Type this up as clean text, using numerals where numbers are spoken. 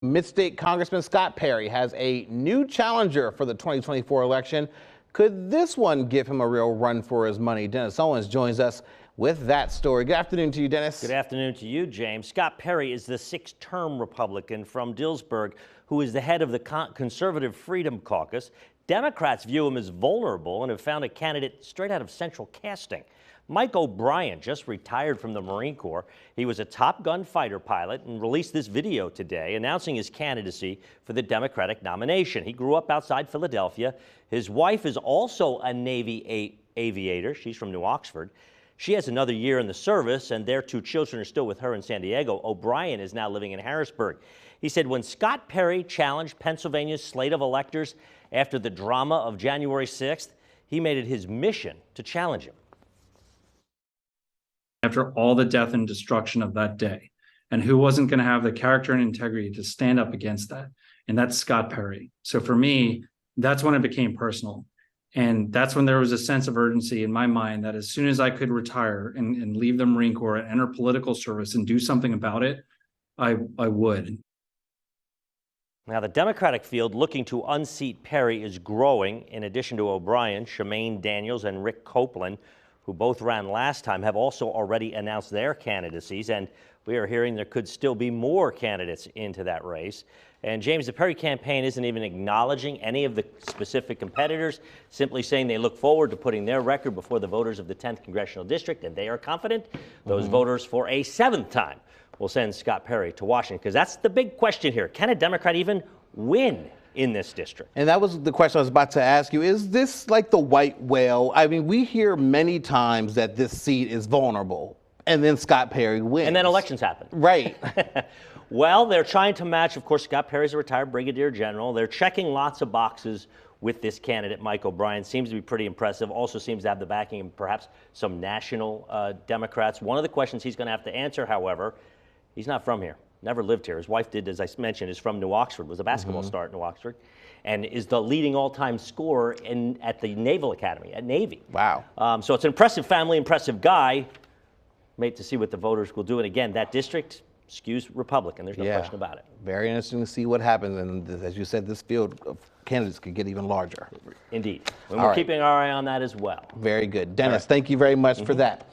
Mid-State Congressman Scott Perry has a new challenger for the 2024 election. Could this one give him a real run for his money? Dennis Owens joins us with that story. Good afternoon to you, Dennis. Good afternoon to you, James. Scott Perry is the six-term Republican from Dillsburg who is the head of the Conservative Freedom Caucus. Democrats view him as vulnerable and have found a candidate straight out of central casting. Mike O'Brien just retired from the Marine Corps. He was a Top Gun fighter pilot and released this video today announcing his candidacy for the Democratic nomination. He grew up outside Philadelphia. His wife is also a Navy aviator. She's from New Oxford. She has another year in the service, and their two children are still with her in San Diego. O'Brien is now living in Harrisburg. He said when Scott Perry challenged Pennsylvania's slate of electors after the drama of January 6th, he made it his mission to challenge him. After all the death and destruction of that day, and who wasn't going to have the character and integrity to stand up against that? And that's Scott Perry. So for me, that's when it became personal. And that's when there was a sense of urgency in my mind that as soon as I could retire and leave the Marine Corps and enter political service and do something about it, I would. Now, the Democratic field looking to unseat Perry is growing. In addition to O'Brien, Shemaine Daniels and Rick Copeland, who both ran last time, have also already announced their candidacies, and we are hearing there could still be more candidates into that race. And James, the Perry campaign isn't even acknowledging any of the specific competitors, simply saying they look forward to putting their record before the voters of the 10th Congressional District, and they are confident those voters for a seventh time will send Scott Perry to Washington, because that's the big question here. Can a Democrat even win in this district? And that was the question I was about to ask you. Is this like the white whale? I mean, we hear many times that this seat is vulnerable, and then Scott Perry wins. And then elections happen. Right. Well, they're trying to match. Of course, Scott Perry's a retired brigadier general. They're checking lots of boxes with this candidate. Mike O'Brien seems to be pretty impressive, also seems to have the backing of perhaps some national Democrats. One of the questions he's going to have to answer, however, he's not from here. Never lived here. His wife did, as I mentioned, is from New Oxford, was a basketball star at New Oxford, and is the leading all-time scorer at the Naval Academy, at Navy. Wow. So it's an impressive family, impressive guy. Wait to see what the voters will do. And again, that district skews Republican. There's no question about it. Very interesting to see what happens. And as you said, this field of candidates could get even larger. Indeed. And we're keeping our eye on that as well. Very good. Dennis, thank you very much for that.